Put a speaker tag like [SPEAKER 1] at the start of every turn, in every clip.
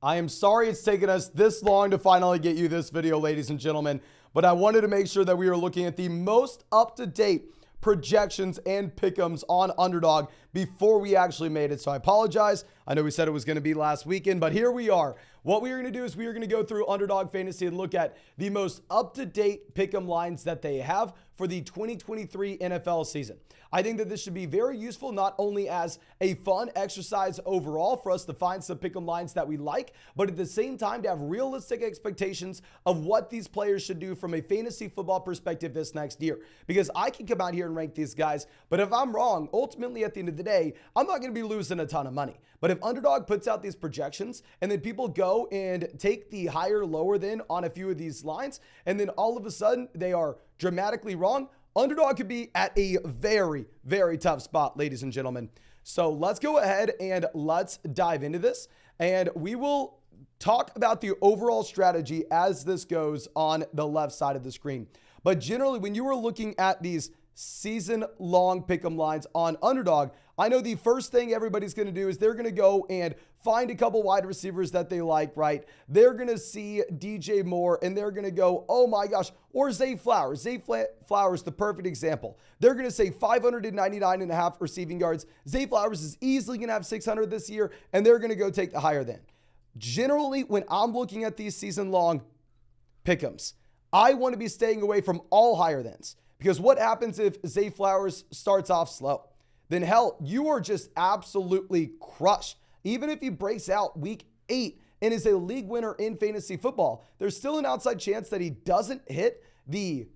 [SPEAKER 1] I am sorry it's taken us this long to finally get you this video, ladies and gentlemen, but I wanted to make sure that we were looking at the most up-to-date projections and pick'ems on Underdog before we actually made it. So I apologize. I know we said it was going to be last weekend, but here we are. What we are going to do is we are going to go through Underdog Fantasy and look at the most up-to-date pick'em lines that they have for the 2023 NFL season. I think that this should be very useful, not only as a fun exercise overall for us to find some pick'em lines that we like, but at the same time to have realistic expectations of what these players should do from a fantasy football perspective this next year. Because I can come out here and rank these guys, but if I'm wrong, ultimately at the end of the day, I'm not going to be losing a ton of money. But if Underdog puts out these projections and then people go and take the higher, lower than on a few of these lines, and then all of a sudden they are dramatically wrong, Underdog could be at a very, very tough spot, ladies and gentlemen. So let's go ahead and let's dive into this. And we will talk about the overall strategy as this goes on the left side of the screen. But generally, when you are looking at these season-long pick'em lines on Underdog, I know the first thing everybody's going to do is they're going to go and find a couple wide receivers that they like, right? They're going to see DJ Moore and they're going to go, oh my gosh, or Zay Flowers. Zay Flowers, the perfect example. They're going to say 599.5 receiving yards. Zay Flowers is easily going to have 600 this year, and they're going to go take the higher than. Generally, when I'm looking at these season-long pick'ems, I want to be staying away from all higher thans. Because what happens if Zay Flowers starts off slow? Then hell, you are just absolutely crushed. Even if he breaks out week 8 and is a league winner in fantasy football, there's still an outside chance that he doesn't hit the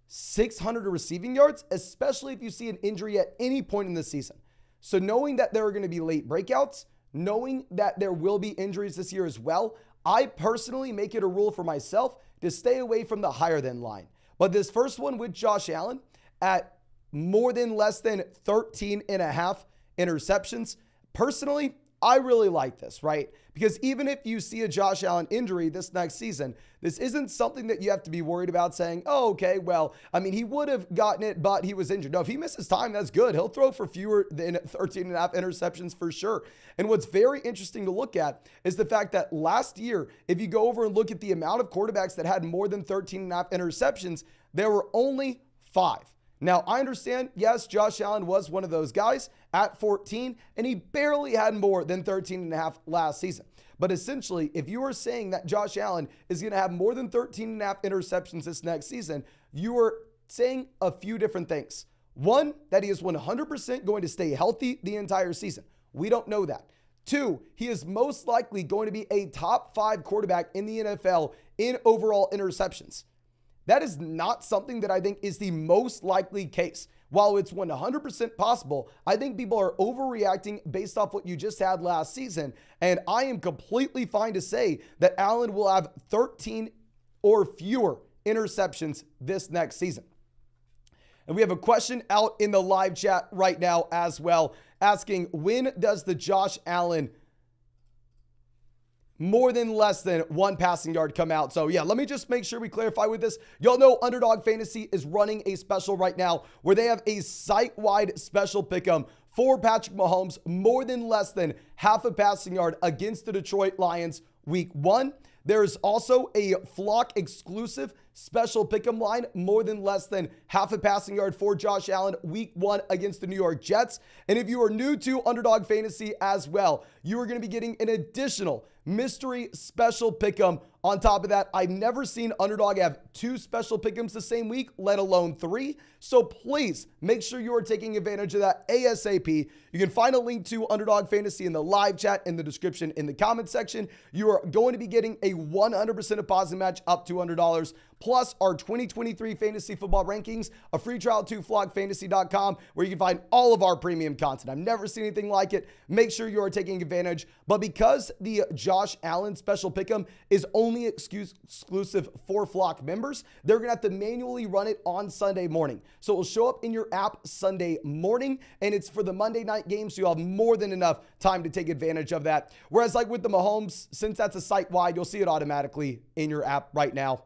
[SPEAKER 1] 600 receiving yards, especially if you see an injury at any point in the season. So knowing that there are going to be late breakouts, knowing that there will be injuries this year as well, I personally make it a rule for myself to stay away from the higher than line. But this first one with Josh Allen at more than less than 13.5 interceptions, personally, I really like this, right? Because even if you see a Josh Allen injury this next season, this isn't something that you have to be worried about saying, oh, okay, well, I mean, he would have gotten it, but he was injured. No, if he misses time, that's good. He'll throw for fewer than 13.5 interceptions for sure. And what's very interesting to look at is the fact that last year, if you go over and look at the amount of quarterbacks that had more than 13.5 interceptions, there were only 5. Now, I understand, yes, Josh Allen was one of those guys at 14, and he barely had more than 13.5 last season. But essentially, if you are saying that Josh Allen is going to have more than 13.5 interceptions this next season, you are saying a few different things. One, that he is 100% going to stay healthy the entire season. We don't know that. 2, he is most likely going to be a top 5 quarterback in the NFL in overall interceptions. That is not something that I think is the most likely case. While it's 100% possible, I think people are overreacting based off what you just had last season. And I am completely fine to say that Allen will have 13 or fewer interceptions this next season. And we have a question out in the live chat right now as well, asking, when does the Josh Allen more than less than 1 passing yard come out? So yeah, let me just make sure we clarify with this. Y'all know Underdog Fantasy is running a special right now where they have a site-wide special pick'em for Patrick Mahomes, more than less than half a passing yard against the Detroit Lions week 1. There's also a flock exclusive special pick'em line, more than less than half a passing yard for Josh Allen week 1 against the New York Jets. And if you are new to Underdog Fantasy as well, you are going to be getting an additional mystery special pick'em. On top of that, I've never seen Underdog have 2 special pick'ems the same week, let alone 3. So please make sure you are taking advantage of that ASAP. You can find a link to Underdog Fantasy in the live chat, in the description, in the comment section. You are going to be getting a 100% deposit match up to $100, plus our 2023 fantasy football rankings, a free trial to flockfantasy.com, where you can find all of our premium content. I've never seen anything like it. Make sure you are taking advantage. But because the Josh Allen special pick'em is only exclusive for Flock members, they're going to have to manually run it on Sunday morning. So it will show up in your app Sunday morning, and it's for the Monday night game, so you'll have more than enough time to take advantage of that. Whereas like with the Mahomes, since that's a site-wide, you'll see it automatically in your app right now.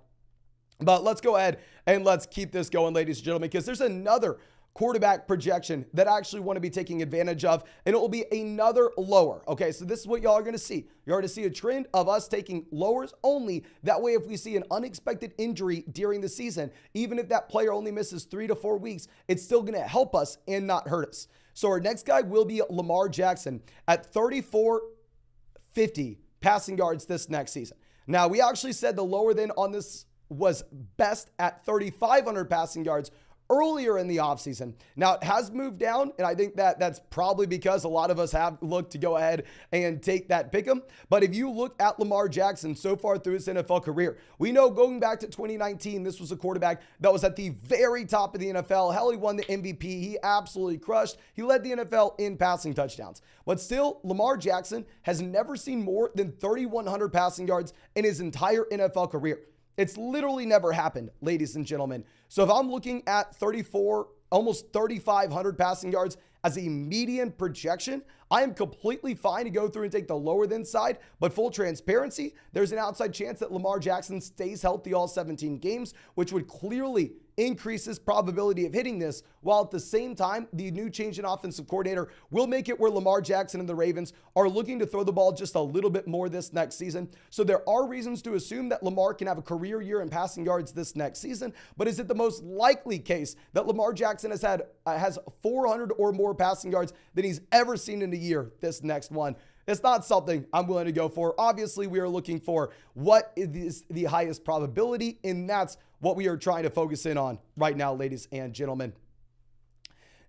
[SPEAKER 1] But let's go ahead and let's keep this going, ladies and gentlemen, because there's another quarterback projection that I actually want to be taking advantage of, and it will be another lower. Okay, so this is what y'all are going to see. You're going to see a trend of us taking lowers only. That way, if we see an unexpected injury during the season, even if that player only misses 3 to 4 weeks, it's still going to help us and not hurt us. So our next guy will be Lamar Jackson at 3,450 passing yards this next season. Now, we actually said the lower than on this was best at 3,500 passing yards earlier in the offseason. Now, it has moved down, and I think that that's probably because a lot of us have looked to go ahead and take that pick'em. But if you look at Lamar Jackson so far through his NFL career, we know going back to 2019, this was a quarterback that was at the very top of the NFL. Hell, he won the MVP. He absolutely crushed. He led the NFL in passing touchdowns. But still, Lamar Jackson has never seen more than 3,100 passing yards in his entire NFL career. It's literally never happened, ladies and gentlemen. So if I'm looking at 34, almost 3,500 passing yards as a median projection, I am completely fine to go through and take the lower than side, but full transparency, there's an outside chance that Lamar Jackson stays healthy all 17 games, which would clearly increase his probability of hitting this, while at the same time, the new change in offensive coordinator will make it where Lamar Jackson and the Ravens are looking to throw the ball just a little bit more this next season. So there are reasons to assume that Lamar can have a career year in passing yards this next season, but is it the most likely case that Lamar Jackson has 400 or more passing yards than he's ever seen in a year this next one? It's not something I'm willing to go for. Obviously, we are looking for what is the highest probability, and that's what we are trying to focus in on right now, ladies and gentlemen.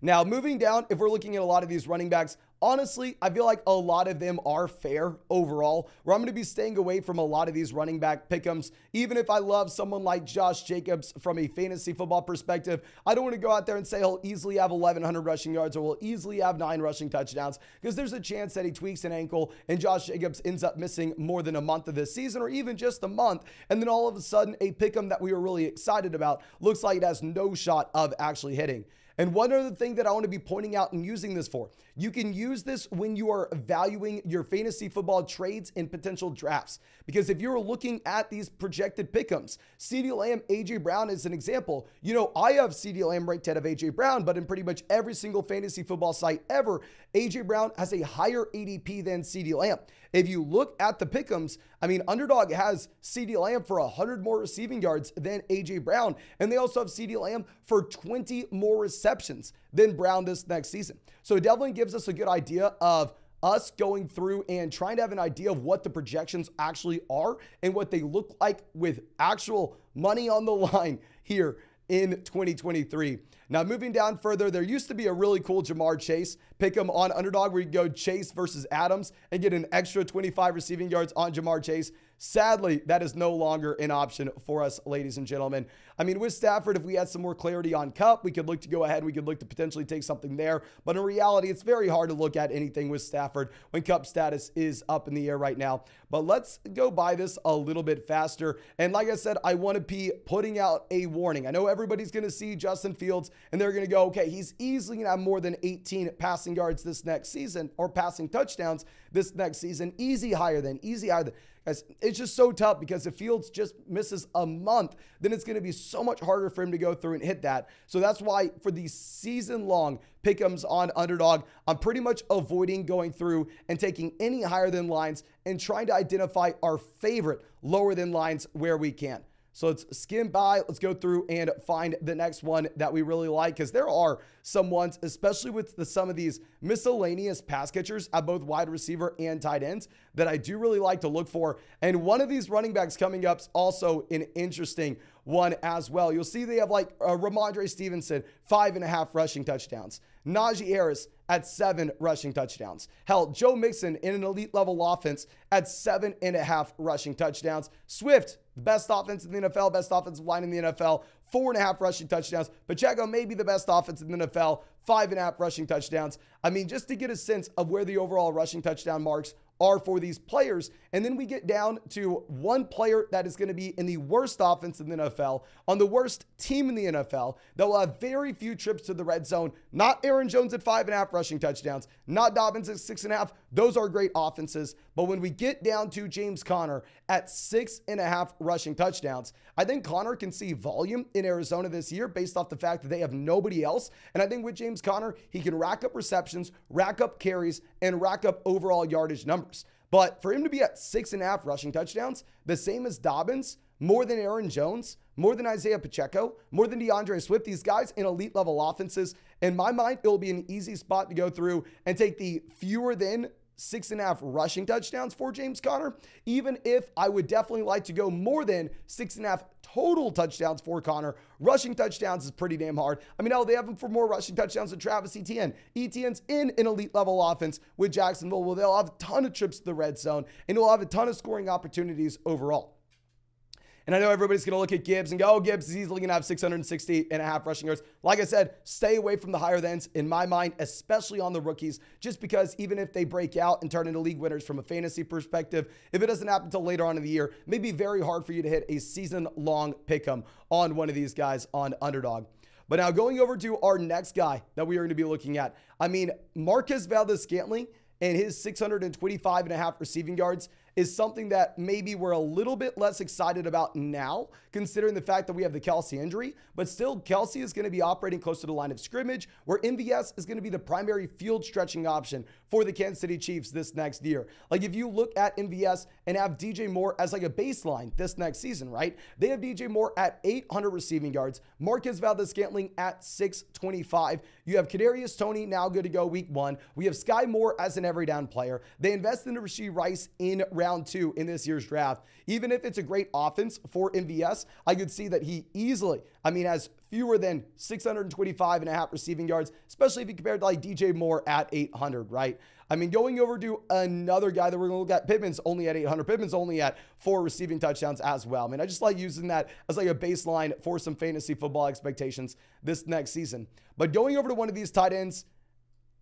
[SPEAKER 1] Now, moving down, if we're looking at a lot of these running backs, honestly, I feel like a lot of them are fair overall, where I'm going to be staying away from a lot of these running back pick'ems. Even if I love someone like Josh Jacobs from a fantasy football perspective, I don't want to go out there and say he'll easily have 1,100 rushing yards or will easily have 9 rushing touchdowns, because there's a chance that he tweaks an ankle and Josh Jacobs ends up missing more than a month of this season, or even just a month. And then all of a sudden, a pick'em that we were really excited about looks like it has no shot of actually hitting. And one other thing that I want to be pointing out and using this for, you can use this when you are valuing your fantasy football trades in potential drafts. Because if you're looking at these projected pick'ems, CeeDee Lamb, A.J. Brown is an example. You know, I have CeeDee Lamb ranked ahead of A.J. Brown, but in pretty much every single fantasy football site ever, A.J. Brown has a higher ADP than CeeDee Lamb. If you look at the pick'ems, I mean, Underdog has CeeDee Lamb for 100 more receiving yards than A.J. Brown, and they also have CeeDee Lamb for 20 more receptions than Brown this next season. So it definitely gives us a good idea of us going through and trying to have an idea of what the projections actually are and what they look like with actual money on the line here in 2023. Now, moving down further, there used to be a really cool Jamar Chase pick'em on Underdog where you go Chase versus Adams and get an extra 25 receiving yards on Jamar Chase. Sadly, that is no longer an option for us, ladies and gentlemen. I mean, with Stafford, if we had some more clarity on Kupp, we could look to go ahead. We could look to potentially take something there. But in reality, it's very hard to look at anything with Stafford when Kupp's status is up in the air right now. But let's go by this a little bit faster. And like I said, I want to be putting out a warning. I know everybody's going to see Justin Fields and they're going to go, okay, he's easily going to have more than 18 passing yards this next season, or passing touchdowns this next season. Easy higher than. Guys, it's just so tough because if Fields just misses a month, then it's going to be so much harder for him to go through and hit that. So that's why for the season-long pick'ems on Underdog, I'm pretty much avoiding going through and taking any higher than lines and trying to identify our favorite lower than lines where we can. So let's skim by. Let's go through and find the next one that we really like, because there are some ones, especially with some of these miscellaneous pass catchers at both wide receiver and tight ends, that I do really like to look for. And one of these running backs coming up is also an interesting one as well. You'll see they have like Ramondre Stevenson, 5.5 rushing touchdowns. Najee Harris at 7 rushing touchdowns. Hell, Joe Mixon in an elite level offense at 7.5 rushing touchdowns. Swift, the best offense in the NFL, best offensive line in the NFL, 4.5 rushing touchdowns. Pacheco may be the best offense in the NFL, 5.5 rushing touchdowns. I mean, just to get a sense of where the overall rushing touchdown marks are for these players. And then we get down to one player that is going to be in the worst offense in the NFL, on the worst team in the NFL, that will have very few trips to the red zone. Not Aaron Jones at 5.5 rushing touchdowns, not Dobbins at 6.5. Those are great offenses. But when we get down to James Conner at 6.5 rushing touchdowns, I think Conner can see volume in Arizona this year based off the fact that they have nobody else. And I think with James Conner, he can rack up receptions, rack up carries, and rack up overall yardage numbers. But for him to be at 6.5 rushing touchdowns, the same as Dobbins, more than Aaron Jones, more than Isaiah Pacheco, more than DeAndre Swift, these guys in elite level offenses, in my mind, it'll be an easy spot to go through and take the fewer than 6.5 rushing touchdowns for James Conner, even if I would definitely like to go more than 6.5 total touchdowns for Conner. Rushing touchdowns is pretty damn hard. I mean, they have him for more rushing touchdowns than Travis Etienne. Etienne's in an elite level offense with Jacksonville, where they'll have a ton of trips to the red zone and he'll have a ton of scoring opportunities overall. And I know everybody's going to look at Gibbs and go, oh, Gibbs is easily going to have 660.5 rushing yards. Like I said, stay away from the higher ends in my mind, especially on the rookies, just because even if they break out and turn into league winners from a fantasy perspective, if it doesn't happen until later on in the year, it may be very hard for you to hit a season-long pick-em on one of these guys on Underdog. But now going over to our next guy that we are going to be looking at. I mean, Marquez Valdes-Scantling and his 625.5 receiving yards is something that maybe we're a little bit less excited about now, considering the fact that we have the Kelsey injury. But still, Kelsey is going to be operating close to the line of scrimmage, where MVS is going to be the primary field stretching option for the Kansas City Chiefs this next year. Like, if you look at MVS and have DJ Moore as like a baseline this next season, right? They have DJ Moore at 800 receiving yards, Marquez Valdes-Scantling at 625. You have Kadarius Toney now good to go week 1. We have Sky Moore as an every down player. They invest into Rashee Rice in round 2 in this year's draft. Even if it's a great offense for MVS, I could see that he easily, has fewer than 625.5 receiving yards, especially if you compare it to like DJ Moore at 800, right? Going over to another guy that we're going to look at, Pittman's only at 800. Pittman's only at 4 receiving touchdowns as well. I just like using that as like a baseline for some fantasy football expectations this next season. But going over to one of these tight ends,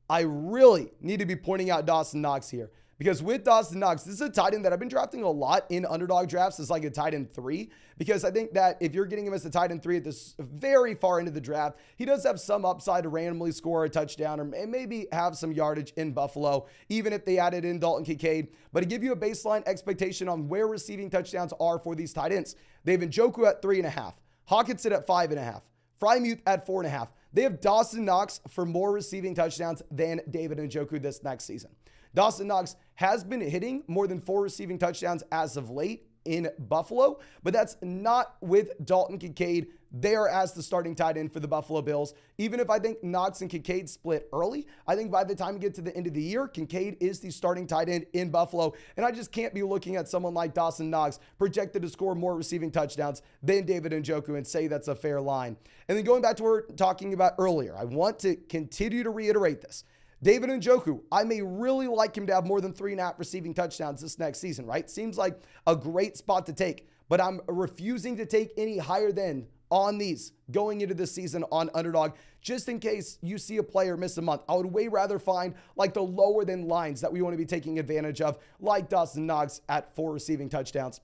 [SPEAKER 1] I really need to be pointing out Dawson Knox here. Because with Dawson Knox, this is a tight end that I've been drafting a lot in Underdog drafts as like a tight end 3. Because I think that if you're getting him as a tight end 3 at this very far into the draft, he does have some upside to randomly score a touchdown or maybe have some yardage in Buffalo, even if they added in Dalton Kincaid. But to give you a baseline expectation on where receiving touchdowns are for these tight ends, they have Njoku at 3.5, Hawkinson at 5.5, Freiermuth at 4.5. They have Dawson Knox for more receiving touchdowns than David Njoku this next season. Dawson Knox has been hitting more than 4 receiving touchdowns as of late in Buffalo, but that's not with Dalton Kincaid there as the starting tight end for the Buffalo Bills. Even if I think Knox and Kincaid split early, I think by the time we get to the end of the year, Kincaid is the starting tight end in Buffalo, and I just can't be looking at someone like Dawson Knox projected to score more receiving touchdowns than David Njoku and say that's a fair line. And then going back to what we were talking about earlier, I want to continue to reiterate this. David Njoku, I may really like him to have more than 3.5 receiving touchdowns this next season, right? Seems like a great spot to take, but I'm refusing to take any higher than on these going into this season on Underdog, just in case you see a player miss a month. I would way rather find like the lower than lines that we want to be taking advantage of, like Dawson Knox at 4 receiving touchdowns.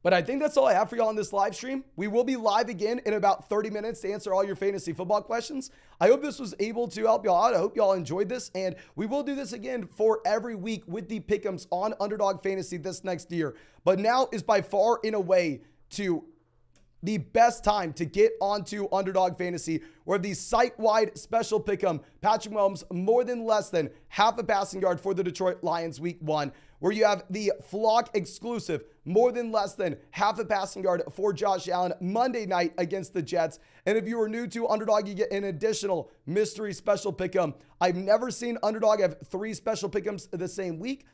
[SPEAKER 1] But I think that's all I have for y'all on this live stream. We will be live again in about 30 minutes to answer all your fantasy football questions. I hope this was able to help y'all out. I hope y'all enjoyed this, and we will do this again for every week with the pick'ems on Underdog Fantasy this next year. But now is by far in a way to the best time to get onto Underdog Fantasy, where the site-wide special pick'em, Patrick Mahomes more than less than half a passing yard for the Detroit Lions week 1, where you have the Flock exclusive, more than less than half a passing yard for Josh Allen Monday night against the Jets. And if you are new to Underdog, you get an additional mystery special pick'em. I've never seen Underdog have 3 special pick'ems the same week.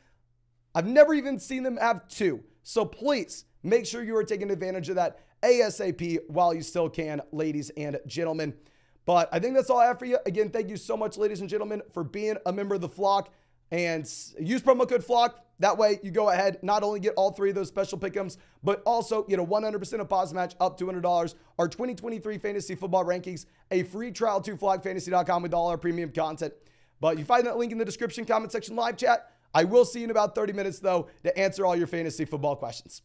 [SPEAKER 1] I've never even seen them have 2. So please make sure you are taking advantage of that ASAP while you still can, ladies and gentlemen. But I think that's all I have for you. Again, thank you so much, ladies and gentlemen, for being a member of the Flock. And use promo code FLOCK. That way you go ahead, not only get all 3 of those special pick'ems, but also get a 100% deposit match up to $200, our 2023 fantasy football rankings, a free trial to flockfantasy.com with all our premium content. But you find that link in the description, comment section, live chat. I will see you in about 30 minutes, though, to answer all your fantasy football questions.